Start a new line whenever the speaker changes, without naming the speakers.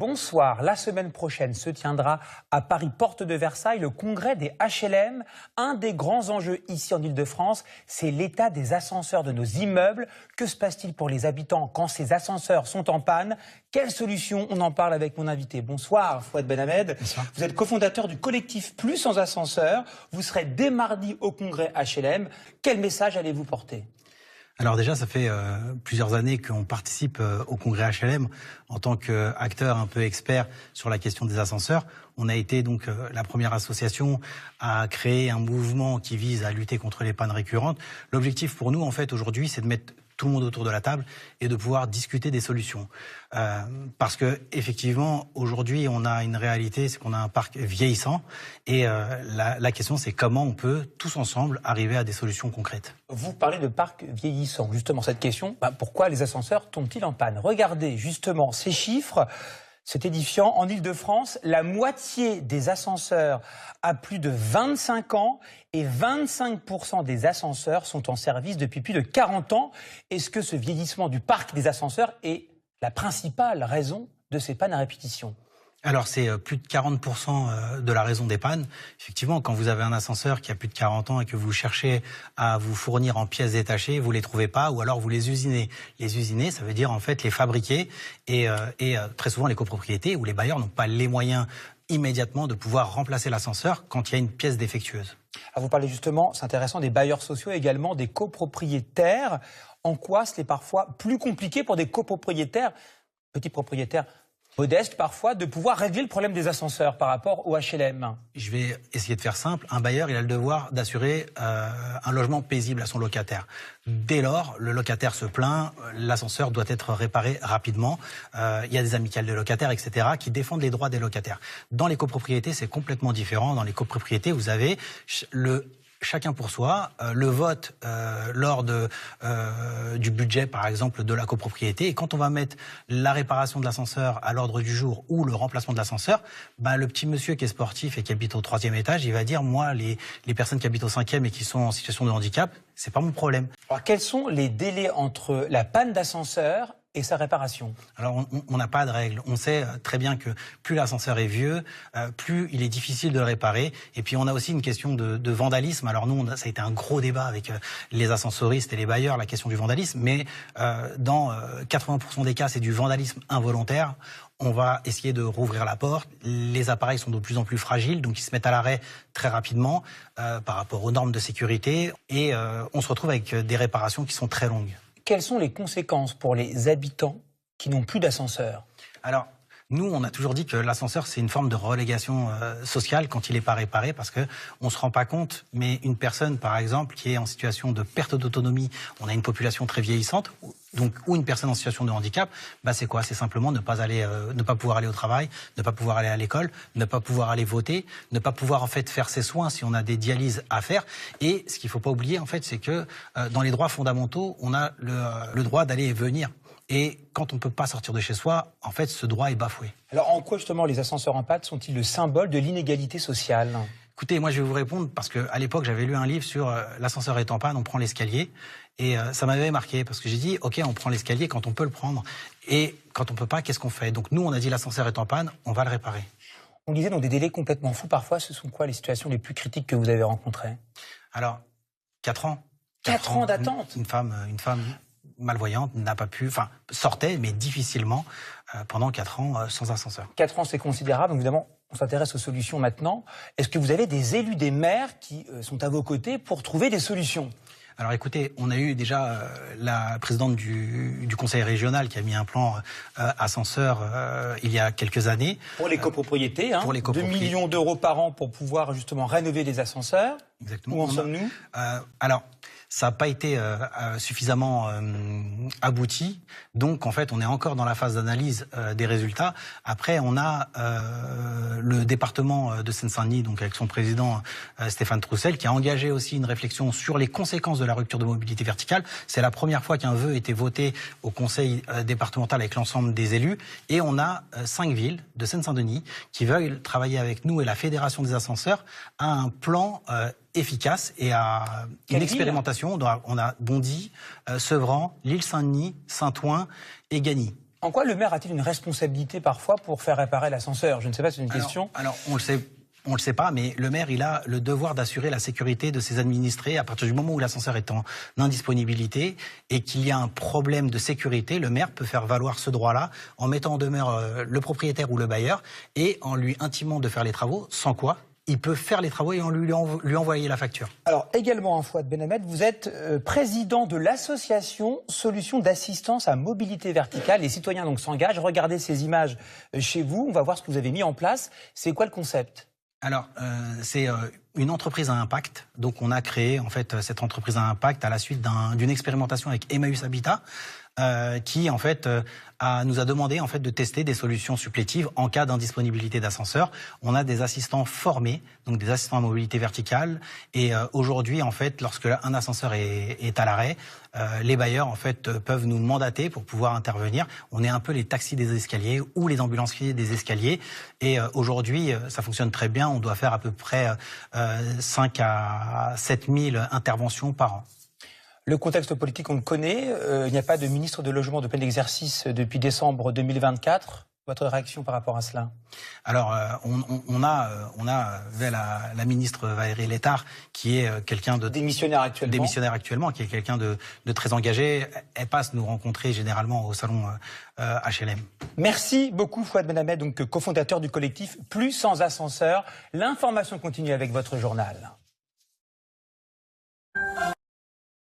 bonsoir. La semaine prochaine se tiendra à Paris, porte de Versailles, le congrès des HLM. Un des grands enjeux ici en Ile-de-France, c'est l'état des ascenseurs de nos immeubles. Que se passe-t-il pour les habitants quand ces ascenseurs sont en panne? Quelles solutions? On en parle avec mon invité. Bonsoir, Fouad Benhamed.
Bonsoir.
Vous êtes cofondateur du collectif Plus sans ascenseur. Vous serez dès mardi au congrès HLM. Quel message allez-vous porter?
Alors déjà, ça fait plusieurs années qu'on participe au congrès HLM en tant qu'acteur un peu expert sur la question des ascenseurs. On a été donc la première association à créer un mouvement qui vise à lutter contre les pannes récurrentes. L'objectif pour nous, en fait, aujourd'hui, c'est de mettre tout le monde autour de la table et de pouvoir discuter des solutions. Parce que effectivement, aujourd'hui, on a une réalité, c'est qu'on a un parc vieillissant et la question, c'est comment on peut tous ensemble arriver à des solutions concrètes.
Vous parlez de parc vieillissant. Justement, cette question, pourquoi les ascenseurs tombent-ils en panne? Regardez justement ces chiffres. C'est édifiant. En Ile-de-France, la moitié des ascenseurs a plus de 25 ans et 25% des ascenseurs sont en service depuis plus de 40 ans. Est-ce que ce vieillissement du parc des ascenseurs est la principale raison de ces pannes à répétition?
Alors c'est plus de 40% de la raison des pannes. Effectivement, quand vous avez un ascenseur qui a plus de 40 ans et que vous cherchez à vous fournir en pièces détachées, vous les trouvez pas ou alors vous les usinez. Les usiner, ça veut dire en fait les fabriquer et très souvent les copropriétés où les bailleurs n'ont pas les moyens immédiatement de pouvoir remplacer l'ascenseur quand il y a une pièce défectueuse.
Alors vous parlez justement, c'est intéressant, des bailleurs sociaux et également des copropriétaires. En quoi c'est parfois plus compliqué pour des copropriétaires, petits propriétaires modeste parfois, de pouvoir régler le problème des ascenseurs par rapport au HLM?
Je vais essayer de faire simple. Un bailleur, il a le devoir d'assurer un logement paisible à son locataire. Dès lors, le locataire se plaint, l'ascenseur doit être réparé rapidement. Il y a des amicales de locataires, etc., qui défendent les droits des locataires. Dans les copropriétés, c'est complètement différent. Dans les copropriétés, vous avez chacun pour soi, le vote lors du budget, par exemple, de la copropriété. Et quand on va mettre la réparation de l'ascenseur à l'ordre du jour ou le remplacement de l'ascenseur, le petit monsieur qui est sportif et qui habite au 3e étage, il va dire, moi, les personnes qui habitent au 5e et qui sont en situation de handicap, c'est pas mon problème.
Alors, quels sont les délais entre la panne d'ascenseur et sa réparation? Alors,
on n'a pas de règle. On sait très bien que plus l'ascenseur est vieux, plus il est difficile de le réparer. Et puis, on a aussi une question de vandalisme. Alors, nous, ça a été un gros débat avec les ascensoristes et les bailleurs, la question du vandalisme. Mais dans 80% des cas, c'est du vandalisme involontaire. On va essayer de rouvrir la porte. Les appareils sont de plus en plus fragiles, donc ils se mettent à l'arrêt très rapidement par rapport aux normes de sécurité. Et on se retrouve avec des réparations qui sont très longues.
Quelles sont les conséquences pour les habitants qui n'ont plus d'ascenseur?
Alors, nous, on a toujours dit que l'ascenseur, c'est une forme de relégation sociale quand il n'est pas réparé, parce qu'on ne se rend pas compte, mais une personne, par exemple, qui est en situation de perte d'autonomie, on a une population très vieillissante, donc, ou une personne en situation de handicap, c'est quoi? C'est simplement ne pas pouvoir aller au travail, ne pas pouvoir aller à l'école, ne pas pouvoir aller voter, ne pas pouvoir en fait faire ses soins si on a des dialyses à faire. Et ce qu'il ne faut pas oublier, en fait, c'est que dans les droits fondamentaux, on a le droit d'aller et venir. Et quand on ne peut pas sortir de chez soi, en fait, ce droit est bafoué.
Alors, en quoi, justement, les ascenseurs en panne sont-ils le symbole de l'inégalité sociale?
Écoutez, moi, je vais vous répondre parce qu'à l'époque, j'avais lu un livre sur l'ascenseur est en panne, on prend l'escalier. Et ça m'avait marqué parce que j'ai dit, OK, on prend l'escalier quand on peut le prendre. Et quand on ne peut pas, qu'est-ce qu'on fait? Donc, nous, on a dit l'ascenseur est en panne, on va le réparer.
On disait dans des délais complètement fous. Parfois, ce sont quoi les situations les plus critiques que vous avez rencontrées?
Alors, 4 ans.
4 ans d'attente.
Une femme malvoyante n'a pas pu, sortait, mais difficilement, pendant 4 ans sans ascenseur.
4 ans, c'est considérable. Donc, évidemment, on s'intéresse aux solutions maintenant. Est-ce que vous avez des élus, des maires qui sont à vos côtés pour trouver des solutions?
Alors écoutez, on a eu déjà la présidente du conseil régional qui a mis un plan ascenseur il y a quelques années.
Pour les copropriétés,
pour les copropriétés.
2 millions d'euros par an pour pouvoir justement rénover les ascenseurs.
Exactement.
Où en sommes-nous?
Alors, ça n'a pas été suffisamment abouti. Donc, en fait, on est encore dans la phase d'analyse des résultats. Après, on a le département de Seine-Saint-Denis, donc avec son président Stéphane Troussel, qui a engagé aussi une réflexion sur les conséquences de la rupture de mobilité verticale. C'est la première fois qu'un vœu a été voté au conseil départemental avec l'ensemble des élus. Et on a 5 villes de Seine-Saint-Denis qui veulent travailler avec nous et la Fédération des ascenseurs à un plan efficace et à une expérimentation. On a Bondy, Sevran, l'île Saint-Denis, Saint-Ouen et Gagny.
En quoi le maire a-t-il une responsabilité parfois pour faire réparer l'ascenseur? Je ne sais pas, c'est une question.
Alors, on le sait pas, mais le maire, il a le devoir d'assurer la sécurité de ses administrés à partir du moment où l'ascenseur est en indisponibilité et qu'il y a un problème de sécurité. Le maire peut faire valoir ce droit-là en mettant en demeure le propriétaire ou le bailleur et en lui intimant de faire les travaux, sans quoi il peut faire les travaux et on lui envoyer la facture.
Alors également, Fouad Benhammed, vous êtes président de l'association Solutions d'assistance à mobilité verticale. Les citoyens donc s'engagent. Regardez ces images chez vous. On va voir ce que vous avez mis en place. C'est quoi le concept?
Alors, c'est une entreprise à impact. Donc, on a créé en fait cette entreprise à impact à la suite d'une expérimentation avec Emmaüs Habitat, qui en fait nous a demandé en fait de tester des solutions supplétives en cas d'indisponibilité d'ascenseur. On a des assistants formés, donc des assistants à mobilité verticale. Et aujourd'hui, en fait, lorsque un ascenseur est à l'arrêt, les bailleurs en fait peuvent nous mandater pour pouvoir intervenir. On est un peu les taxis des escaliers ou les ambulanciers des escaliers. Et aujourd'hui, ça fonctionne très bien. On doit faire à peu près 5 à 7 000 interventions par an.
Le contexte politique, on le connaît. Il n'y a pas de ministre de logement de plein exercice depuis décembre 2024. Votre réaction par rapport à cela?
Alors, on a la ministre Valérie Létard, qui est quelqu'un de
démissionnaire actuellement,
qui est quelqu'un de très engagé. Elle passe nous rencontrer généralement au salon HLM.
Merci beaucoup Fouad Benhammed, donc cofondateur du collectif Plus sans ascenseur. L'information continue avec votre journal.